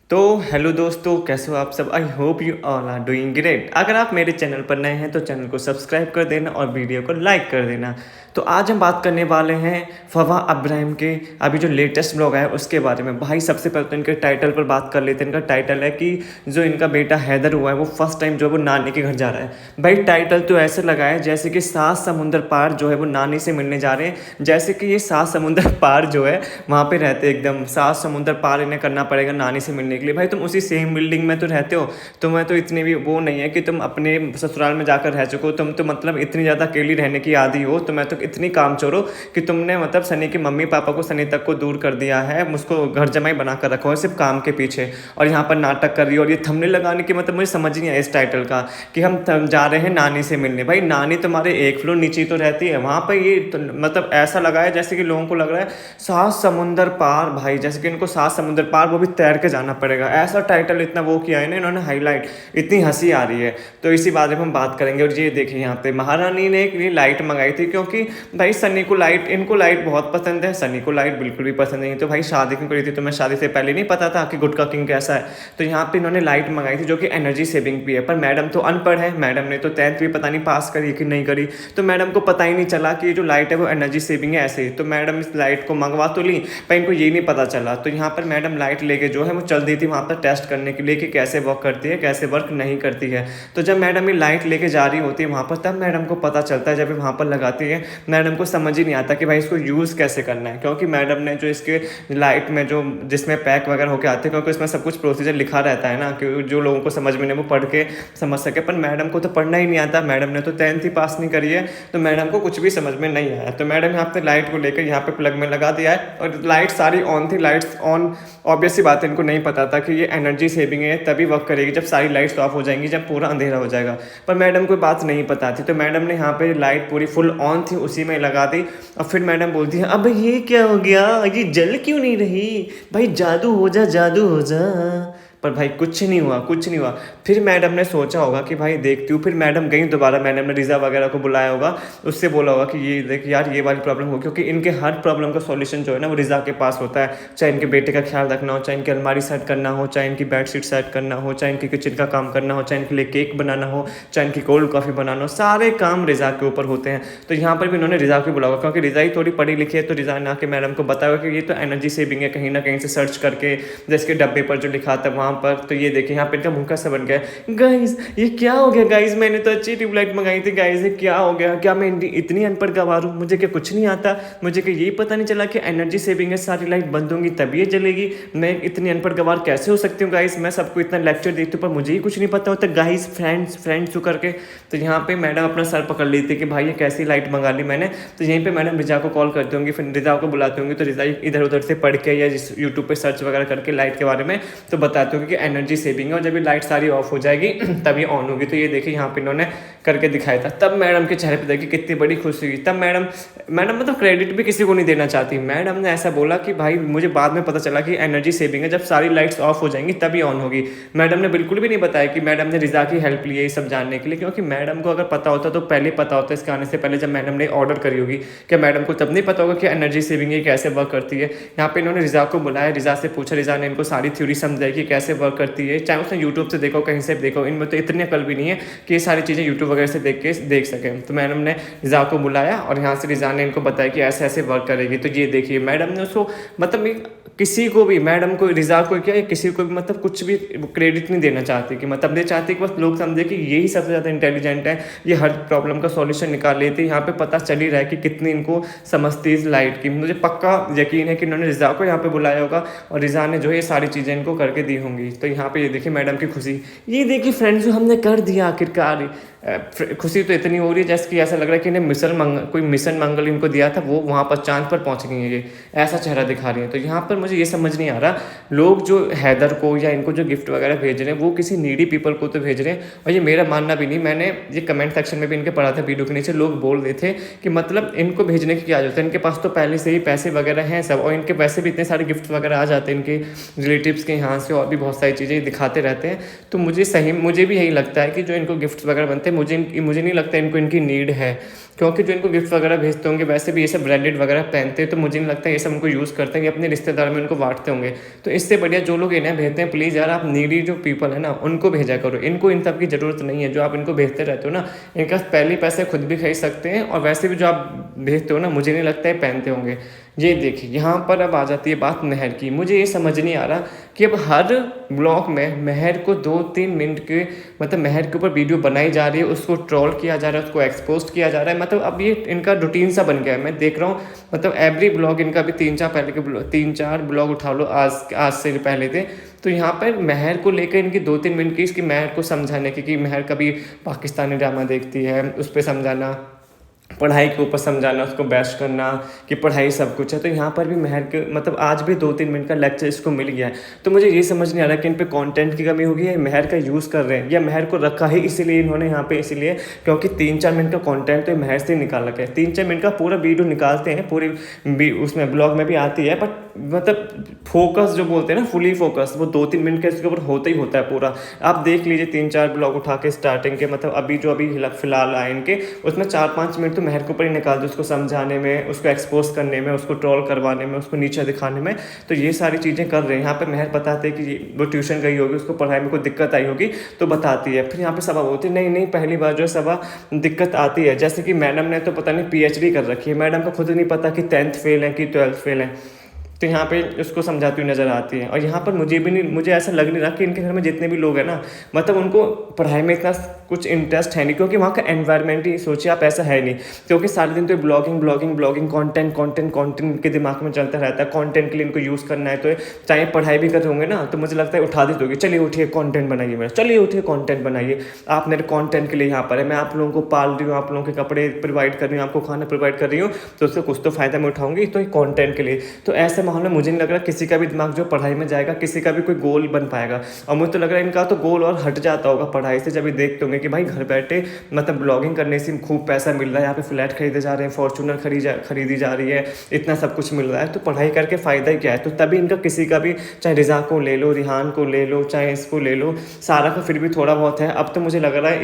तो हेलो दोस्तों, कैसे हो आप सब। I hope you all are doing great. अगर आप मेरे चैनल पर नए हैं तो चैनल को सब्सक्राइब कर देना और वीडियो को लाइक कर देना। तो आज हम बात करने वाले हैं फवाह अब्राहिम के अभी जो लेटेस्ट ब्लॉग है उसके बारे में। भाई सबसे पहले तो इनके टाइटल पर बात कर लेते हैं। इनका टाइटल है कि जो इनका बेटा हैदर हुआ है वो फर्स्ट टाइम जो है वो नानी के घर जा रहा है। भाई टाइटल तो ऐसे लगा है जैसे कि 7 समुंदर पार जो है वो नानी से मिलने जा रहे हैं, जैसे कि ये 7 समुंदर पार जो है वहाँ पे रहते एकदम 7 समुंदर पार इन्हें करना पड़ेगा नानी से मिलने के लिए। भाई तुम उसी सेम बिल्डिंग में तो रहते हो, तुम्हें तो इतनी भी वो नहीं है कि तुम अपने ससुराल में जाकर रह चुको। तुम तो मतलब इतनी ज़्यादा अकेली रहने की आदी हो, तुम्हें तो इतनी कामचोर हो कि तुमने मतलब सनी के मम्मी पापा को सनी तक को दूर कर दिया है, मुझको घर जमाई बना कर रखा है सिर्फ काम के पीछे, और यहाँ पर नाटक कर रही हो। और ये थंबनेल लगाने की मतलब मुझे समझ नहीं आया इस टाइटल का कि हम जा रहे हैं नानी से मिलने। भाई नानी तुम्हारे एक फ्लोर नीचे ही तो रहती है, वहाँ पर ये तो, मतलब ऐसा लगा है जैसे कि लोगों को लग रहा है 7 समुंदर पार। भाई जैसे कि इनको 7 समुंदर पार वो भी तैर के जाना पड़ेगा, ऐसा टाइटल इतना वो किया है ना इन्होंने हाईलाइट। इतनी हंसी आ रही है तो इसी बारे में हम बात करेंगे। और ये देखिए यहाँ पे महारानी ने एक लाइट मंगाई थी, क्योंकि भाई सनी को लाइट, इनको लाइट बहुत पसंद है, सनी को लाइट बिल्कुल भी पसंद नहीं। तो भाई शादी क्यों करी थी, तो मैं शादी से पहले नहीं पता था कि गुटका किंग कैसा है। तो यहाँ पे इन्होंने लाइट मंगाई थी जो कि एनर्जी सेविंग भी है। पर मैडम तो अनपढ़ है, मैडम ने तो 10th भी पता नहीं पास करी कि नहीं करी, तो मैडम को पता ही नहीं चला कि ये जो लाइट है वो एनर्जी सेविंग है ऐसे ही। तो मैडम इस लाइट को मंगवा तो ली पर इनको ये नहीं पता चला। तो यहाँ पर मैडम लाइट लेके जो है वो चल दी थी वहाँ पर टेस्ट करने के लिए कि कैसे वर्क करती है कैसे वर्क नहीं करती है। तो जब मैडम ये लाइट लेके जा रही होती है वहाँ पर, तब मैडम को पता चलता है, जब ये वहाँ पर लगाती है मैडम को समझ ही नहीं आता कि भाई इसको यूज़ कैसे करना है। क्योंकि मैडम ने जो इसके लाइट में जो जिसमें पैक वगैरह होकर आते हैं, क्योंकि इसमें सब कुछ प्रोसीजर लिखा रहता है ना कि जो लोगों को समझ में नहीं वो पढ़ के समझ सके। पर मैडम को तो पढ़ना ही नहीं आता, मैडम ने तो 10th ही पास नहीं करी है, तो मैडम को कुछ भी समझ में नहीं आया। तो मैडम यहाँ पे लाइट को लेकर यहाँ पे प्लग में लगा दिया है और लाइट सारी ऑन थी, लाइट्स ऑन। ऑब्वियस सी बात है इनको नहीं पता था कि ये एनर्जी सेविंग है, तभी वर्क करेगी जब सारी लाइट्स ऑफ हो जाएंगी, जब पूरा अंधेरा हो जाएगा। पर मैडम को बात नहीं पता थी, तो मैडम ने यहाँ पे लाइट पूरी फुल ऑन थी उसी में लगा दी। और फिर मैडम बोलती है अब ये क्या हो गया, ये जल क्यों नहीं रही, भाई जादू हो जा जादू हो जा। पर भाई कुछ नहीं हुआ, कुछ नहीं हुआ। फिर मैडम ने सोचा होगा कि भाई देखती हूँ, फिर मैडम गई दोबारा, मैडम ने रिजा वगैरह को बुलाया होगा, उससे बोला होगा कि ये देख यार ये वाली प्रॉब्लम हो, क्योंकि इनके हर प्रॉब्लम का सॉल्यूशन जो है ना वो रिजा के पास होता है। चाहे इनके बेटे का ख्याल रखना हो, चाहे इनकी अलमारी सेट करना हो, चाहे इनकी बेड शीट सेट करना हो, चाहे इनकी किचन का काम करना हो, चाहे इनके लिए केक बनाना हो, चाहे इनकी कोल्ड कॉफ़ी बनाना हो, सारे काम रिजा के ऊपर होते हैं। तो यहाँ पर भी इन्होंने रिजा को बुला होगा, क्योंकि रिजा ही थोड़ी पढ़ी लिखी है। तो रिजा ने आके मैडम को बताया कि ये तो एनर्जी सेविंग है, कहीं ना कहीं से सर्च करके जिसके डब्बे पर जो लिखा था वहाँ पर। तो ये देखिए यहाँ पे इनका मुंह कैसा बन गया है। गाइस ये क्या हो गया, गाइस मैंने तो अच्छी ट्यूबलाइट मंगाई थी, गाइस ये क्या हो गया, क्या मैं इतनी अनपढ़ गवार हूँ, मुझे क्या कुछ नहीं आता, मुझे क्या यही पता नहीं चला कि एनर्जी सेविंग है, सारी लाइट बंद होंगी तभी ये जलेगी, मैं इतनी अनपढ़ गवार कैसे हो सकती हूँ। गाइस मैं सबको इतना लेक्चर देती हूँ पर मुझे ही कुछ नहीं पता होता। गाइस फ्रेंड्स करके। तो यहाँ पे मैडम अपना सर पकड़ ली थी कि भाई ये कैसी लाइट मंगा ली मैंने। तो यहीं पे मैडम रिजा को कॉल करती होंगी, फिर रिजा को बुलाती होंगी, तो रिजा इधर उधर से पढ़ के या यूट्यूब पे सर्च वगैरह करके लाइट के बारे में तो बताते होंगे कि एनर्जी सेविंग है, और जब ये लाइट सारी ऑफ हो जाएगी तभी ऑन होगी। तो ये देखिए यहाँ पे इन्होंने करके दिखाया था, तब मैडम के चेहरे पे देखिए कितनी बड़ी खुशी हुई। तब मैडम मतलब क्रेडिट भी किसी को नहीं देना चाहती, मैडम ने ऐसा बोला कि भाई मुझे बाद में पता चला कि एनर्जी सेविंग है, जब सारी लाइट्स ऑफ हो जाएंगी तभी ऑन होगी। मैडम ने बिल्कुल भी नहीं बताया कि मैडम ने रिजा की हेल्प ली है ये सब जानने के लिए, क्योंकि मैडम को अगर पता होता तो पहले पता होता इसके आने से पहले, जब मैडम ने ऑर्डर करी होगी। क्या मैडम को तब नहीं पता होगा कि एनर्जी सेविंग ये कैसे वर्क करती है। यहाँ पे इन्होंने रिजा को बुलाया, रिजा से पूछा, रिजा ने इनको सारी थ्योरी समझाई कि कैसे वर्क करती है। चाहे उसने यूट्यूब से देखो कहीं से देखो, इनमें तो इतनी अकल भी नहीं है कि ये सारी चीज़ें यूट्यूब वगैरह से देख सकें। तो मैडम ने रिजा को बुलाया और यहाँ से रिजा ने इनको बताया कि ऐसे ऐसे वर्क करेगी। तो ये देखिए मैडम ने उसको मतलब किसी को भी, मैडम को, रिजा को क्या किसी को भी मतलब कुछ भी क्रेडिट नहीं देना चाहती, कि मतलब नहीं चाहती कि बस लोग समझे कि यही सबसे ज़्यादा इंटेलिजेंट है, ये हर प्रॉब्लम का सॉल्यूशन निकाल लेती है। यहाँ पे पता चल ही रहा है कि कितनी इनको समझती है इस लाइट की। मुझे पक्का यकीन है कि इन्होंने रिजा को यहाँ पे बुलाया होगा और रिजा ने जो है ये सारी चीज़ें इनको करके दी होंगी। तो यहाँ पे ये देखिए मैडम की खुशी, ये देखिए फ्रेंड्स जो हमने कर दिया आखिरकार। खुशी तो इतनी हो रही है जैसे कि ऐसा लग रहा है कि इन्हें कोई मिशन मंगल इनको दिया था, वो वहाँ पर चांद पर पहुँच गई है, ये ऐसा चेहरा दिखा रही है। तो यहाँ पर मुझे ये समझ नहीं आ रहा, लोग जो हैदर को या इनको जो गिफ्ट वगैरह भेज रहे हैं वो किसी नीडी पीपल को तो भेज रहे हैं। और ये मेरा मानना भी नहीं, मैंने ये कमेंट सेक्शन में भी इनके पढ़ा था वीडियो के नीचे, लोग बोल रहे थे कि मतलब इनको भेजने की क्या जरूरत है, इनके पास तो पहले से ही पैसे वगैरह हैं सब, और इनके पैसे भी इतने सारे गिफ्ट वगैरह आ जाते हैं इनके रिलेटिव्स के यहाँ से, और भी बहुत सारी चीज़ें दिखाते रहते हैं। तो मुझे भी यही लगता है कि जो इनको गिफ्ट वगैरह बनते हैं मुझे नहीं लगता इनको इनकी नीड है, क्योंकि जो इनको गिफ्ट वगैरह भेजते होंगे वैसे भी ये सब ब्रांडेड वगैरह पहनते हैं, तो मुझे नहीं लगता ये सब उनको यूज़ करते हैं, ये अपने रिश्तेदार में उनको बांटते होंगे। तो इससे बढ़िया जो लोग इन्हें भेजते हैं, प्लीज़ यार आप नीडी जो पीपल है ना उनको भेजा करो, इनको इन सब की ज़रूरत नहीं है। जो आप इनको भेजते रहते हो ना, इनका पहले पैसे खुद भी खरीद सकते हैं, और वैसे भी जो आप भेजते हो ना, मुझे नहीं लगता है पहनते होंगे। ये देखिए यहाँ पर अब आ जाती है बात मेहर की। मुझे ये समझ नहीं आ रहा कि अब हर ब्लॉग में मेहर को 2-3 मिनट के मतलब मेहर के ऊपर वीडियो बनाई जा रही है, उसको ट्रोल किया जा रहा है, उसको एक्सपोज किया जा रहा है। मतलब अब ये इनका रूटीन सा बन गया है। मैं देख रहा हूँ मतलब एवरी ब्लॉग इनका भी 3-4 ब्लॉग उठा लो, आज से पहले थे। तो यहाँ पर मेहर को लेकर इनकी 2-3 मिनट की इसकी मेहर को समझाने की, कि मेहर कभी पाकिस्तानी ड्रामा देखती है, उस पर समझाना, पढ़ाई के ऊपर समझाना, उसको बेस्ट करना कि पढ़ाई सब कुछ है। तो यहाँ पर भी मेहर के मतलब आज भी 2-3 मिनट का लेक्चर इसको मिल गया है। तो मुझे ये समझ नहीं आ रहा कि इन पे कंटेंट की कमी होगी या मेहर का यूज़ कर रहे हैं, या मेहर को रखा ही इसीलिए इन्होंने यहाँ पे, इसीलिए क्योंकि 3-4 मिनट का कंटेंट तो मेहर से निकाल रखा है। 3-4 मिनट का पूरा वीडियो निकालते हैं, पूरी उसमें ब्लॉग में भी आती है, बट मतलब फोकस जो बोलते हैं ना, फुली फोकस, वो 2-3 मिनट का इसके ऊपर होता ही होता है पूरा। आप देख लीजिए 3-4 ब्लॉग उठा के स्टार्टिंग के, मतलब अभी फिलहाल आए इनके, उसमें 4-5 मिनट तो मेहर के ऊपर ही निकाल दो, उसको समझाने में, उसको एक्सपोज करने में, उसको ट्रोल करवाने में, उसको नीचे दिखाने में। तो ये सारी चीज़ें कर रहे हैं। यहाँ पे मेहर बताते हैं कि वो ट्यूशन गई होगी, उसको पढ़ाई में कोई दिक्कत आई होगी तो बताती है। फिर यहाँ पे सबा बोलती है नहीं पहली बार जो है सबा दिक्कत आती है। जैसे कि मैडम ने तो पता नहीं PhD कर रखी है, मैडम को खुद नहीं पता कि 10th फेल है कि 12th फेल है, तो यहाँ पे उसको समझाती हुई नज़र आती है। और यहाँ पर मुझे ऐसा लग नहीं रहा कि इनके घर में जितने भी लोग हैं ना, मतलब उनको पढ़ाई में इतना कुछ इंटरेस्ट है नहीं, क्योंकि वहाँ का एनवायरनमेंट ही सोचिए आप, ऐसा है नहीं। क्योंकि सारे दिन तो ब्लॉगिंग कंटेंट के दिमाग में चलता रहता है। कंटेंट के लिए इनको यूज़ करना है, तो चाहे पढ़ाई भी कर रहे होंगे ना, तो मुझे लगता है उठा देते होगी, चलिए उठिए कंटेंट बनाइए मेरा, चलिए उठिए कंटेंट बनाइए, आप मेरे कंटेंट के लिए यहाँ पर है, मैं आप लोगों को पाल रही हूँ, आप लोगों के कपड़े प्रोवाइड कर रही हूँ, आपको खाना प्रोवाइड कर रही हूँ, तो उससे कुछ तो फ़ायदा मैं उठाऊंगी, तो कंटेंट के लिए। तो ऐसे माहौल में मुझे नहीं लग रहा किसी का भी दिमाग जो पढ़ाई में जाएगा, किसी का भी कोई गोल बन पाएगा। और मुझे तो लग रहा है इनका तो गोल और हट जाता होगा पढ़ाई से, जब ये देखते होंगे कि भाई घर बैठे मतलब ब्लॉगिंग करने से खूब पैसा मिल रहा है, यहाँ पे फ्लैट खरीदे जा रहे हैं, फॉर्चूनर खरीदी जा रही है, इतना सब कुछ मिल रहा है, तो पढ़ाई करके फ़ायदा ही क्या है। तो तभी इनका किसी का भी, चाहे रिजा को ले लो, रिहान को ले लो, चाहे इसको ले लो, सारा का फिर भी थोड़ा बहुत है। अब तो मुझे लग रहा है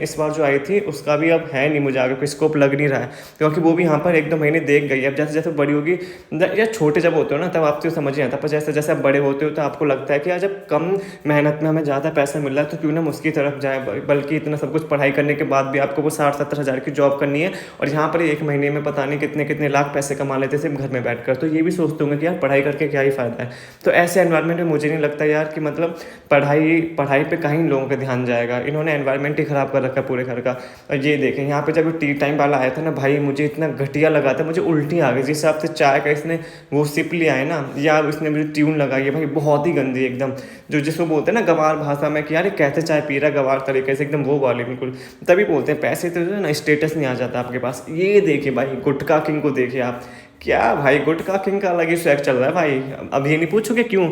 इस बार जो आई थी उसका भी अब है नहीं, मुझे आगे कोई स्कोप लग नहीं रहा है, क्योंकि वो भी यहाँ पर 1-2 महीने देख गई। अब जैसे जैसे बड़ी होगी, या छोटे जब होते हो ना तब आप तो समझ नहीं आता, पर जैसे जैसे आप बड़े होते हो तो आपको लगता है कि यार जब कम मेहनत में हमें ज़्यादा पैसा मिल रहा है तो क्यों ना हम उसकी तरफ जाएँ, बल्कि इतना सब कुछ पढ़ाई करने के बाद भी आपको वो 60-70 हज़ार की जॉब करनी है, और यहाँ पर 1 महीने में पता नहीं कितने लाख पैसे कमा लेते सिर्फ घर में बैठकर। तो ये भी सोचते होंगे कि यार पढ़ाई करके क्या ही फ़ायदा है। तो ऐसे एनवायरनमेंट में मुझे नहीं लगता यार कि मतलब पढ़ाई पे कहीं लोगों का ध्यान जाएगा। इन्होंने एनवायरनमेंट ही ख़राब कर रखा है पूरे घर का। और ये देखें यहाँ पे जब टी टाइम वाला आया था ना भाई, मुझे इतना घटिया लगा था, मुझे उल्टी आ गई। जिस हिसाब से चाय का इसने वो सिप लिया है ना, या इसने मुझे ट्यून लगाई है भाई, बहुत ही गंदी एकदम, जो जिसको बोलते हैं ना गंवार भाषा में कि यार कैसे चाय पी रहा गंवार तरीके से, एकदम वो वाली बिल्कुल। तभी बोलते हैं पैसे तो ना स्टेटस नहीं आ जाता आपके पास। ये देखिए भाई गुटखा किंग को देखिए आप, क्या भाई गुटखा किंग का अलग ही स्वैग चल रहा है भाई। अब ये नहीं पूछोगे क्यों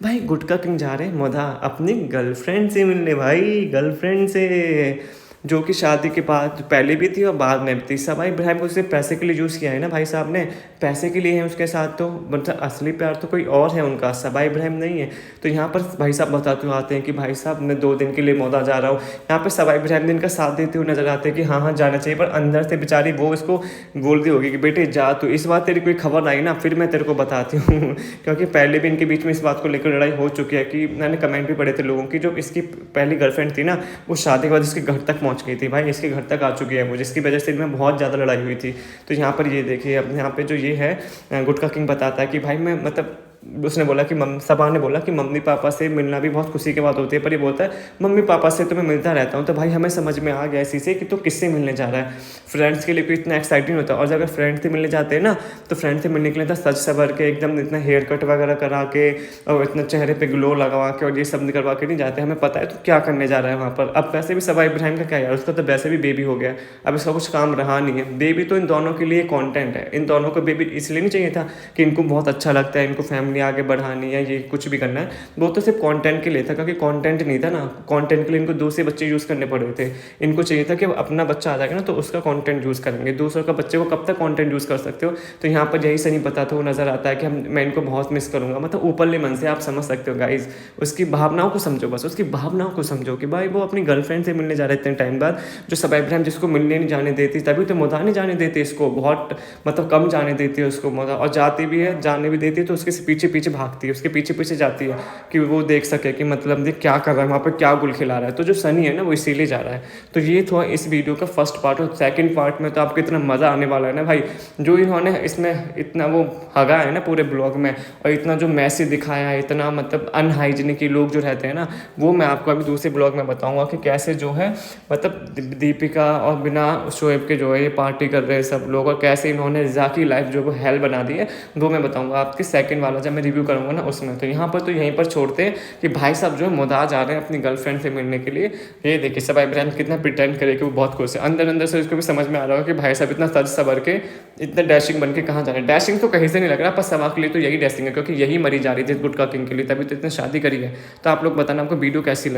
भाई, गुटखा किंग जा रहे हैं मोधा अपनी गर्लफ्रेंड से मिलने, भाई गर्लफ्रेंड से, जो कि शादी के बाद पहले भी थी और बाद में भी थी। सवाई इब्राहिम को सिर्फ पैसे के लिए यूज़ किया है ना भाई साहब ने, पैसे के लिए है उसके साथ, तो मतलब असली प्यार तो कोई और है उनका, सवाई इब्राहिम नहीं है। तो यहाँ पर भाई साहब बताते हुए आते हैं कि भाई साहब मैं 2 दिन के लिए मौदा जा रहा हूँ। यहाँ पर सवाई इब्राहिम दिन का साथ देते हुए नजर आते हैं कि हाँ जाना चाहिए, पर अंदर से बेचारी वो इसको बोल दी होगी कि बेटे जा, तो इस बात तेरी कोई खबर आई ना फिर मैं तेरे को बताती हूँ क्योंकि पहले भी इनके बीच में इस बात को लेकर लड़ाई हो चुकी है, कि मैंने कमेंट भी पढ़े थे लोगों की, जो इसकी पहली गर्लफ्रेंड थी ना वो शादी के बाद इसके घर तक पहुँच गई थी भाई, इसके घर तक आ चुकी है वो, जिसकी वजह से इनमें बहुत ज़्यादा लड़ाई हुई थी। तो यहाँ पर ये देखिए, अब यहाँ पे जो ये है गुटखा किंग बताता है कि भाई मैं मतलब उसने बोला कि सबा ने बोला कि मम्मी पापा से मिलना भी बहुत खुशी की बात होती है, पर ये बोलता है मम्मी पापा से तो मैं मिलता रहता हूँ। तो भाई हमें समझ में आ गया इसी से कि तो किससे मिलने जा रहा है। फ्रेंड्स के लिए कोई इतना एक्साइटिंग होता है, और अगर फ्रेंड से मिलने जाते हैं ना तो फ्रेंड से मिलने के लिए तो सज सवर के एकदम इतना हेयर कट वगैरह करा के और इतना चेहरे पर ग्लो लगवा के और ये सब करवा के नहीं जाते, हमें पता है तो क्या करने जा रहा है वहाँ पर। अब वैसे भी सबा इब्राहिम का क्या यार, उसका तो वैसे भी बेबी हो गया, अब इसका कुछ काम रहा नहीं है। बेबी तो इन दोनों के लिए कॉन्टेंट है, इन दोनों को बेबी इसलिए नहीं चाहिए था कि इनको बहुत अच्छा लगता है, इनको फैमिली फैमिली आगे बढ़ानी है, ये कुछ भी करना है, वो तो सिर्फ कंटेंट के लिए था, क्योंकि कंटेंट नहीं था ना, कंटेंट के लिए इनको दूसरे बच्चे यूज़ करने पड़ रहे थे। इनको चाहिए था कि अपना बच्चा आ जाएगा ना तो उसका कंटेंट यूज़ करेंगे, दूसरों का बच्चे को कब तक कंटेंट यूज़ कर सकते हो। तो यहाँ पर यही सही पता था, वो नज़र आता है कि मैं इनको बहुत मिस करूँगा, मतलब ऊपरले मन से आप समझ सकते हो गाइज़, उसकी भावनाओं को समझो, बस उसकी भावनाओं को समझो कि भाई वो अपनी गर्लफ्रेंड से मिलने जा रहे इतने टाइम बाद, जो सब इब्राहिम जिसको मिलने नहीं जाने देती, तभी तो मुदा नहीं जाने देती इसको, बहुत मतलब कम जाने देती है उसको मुदा, और जाती भी है, जाने भी देती है तो उसके पीछे पीछे भागती है, उसके पीछे पीछे जाती है कि वो देख सके कि मतलब देख क्या कर रहा है वहाँ पर, क्या गुल खिला रहा है। तो जो सनी है ना वो इसीलिए जा रहा है। तो ये था इस वीडियो का फर्स्ट पार्ट, और सेकंड पार्ट में तो आपको इतना मज़ा आने वाला है ना भाई, जो इन्होंने इसमें इतना वो हगा है ना पूरे ब्लॉग में, और इतना जो मैसी दिखाया है, इतना मतलब अनहाइजीनिक लोग जो रहते हैं ना, वो मैं आपको अभी दूसरे ब्लॉग में बताऊंगा कि कैसे जो है मतलब दीपिका और बिना शोएब के जो है ये पार्टी कर रहे हैं सब लोग, और कैसे इन्होंने रिज़ा की लाइफ जो है हेल बना दी है, वो मैं बताऊंगा आपके सेकंड वाला जब मैं रिव्यू करूंगा ना उसमें। तो यहाँ पर तो यहीं पर छोड़ते हैं कि भाई साहब जो है मुदा जा रहे हैं अपनी गर्लफ्रेंड से मिलने के लिए। ये देखिए सब इब्राहिम कितना प्रिटेंड करे कि वो बहुत खुश है, अंदर अंदर से उसको भी समझ में आ रहा होगा कि भाई साहब इतना सज सवर के इतना डैशिंग बन के कहाँ जा रहे हैं। डैशिंग तो कहीं से नहीं लग रहा, पर सवा के लिए तो यही डैशिंग है, क्योंकि यही मरी जा रही थी गुटका किंग के लिए, तभी तो इतनी शादी करी है। तो आप लोग बताना आपको वीडियो कैसी लगी।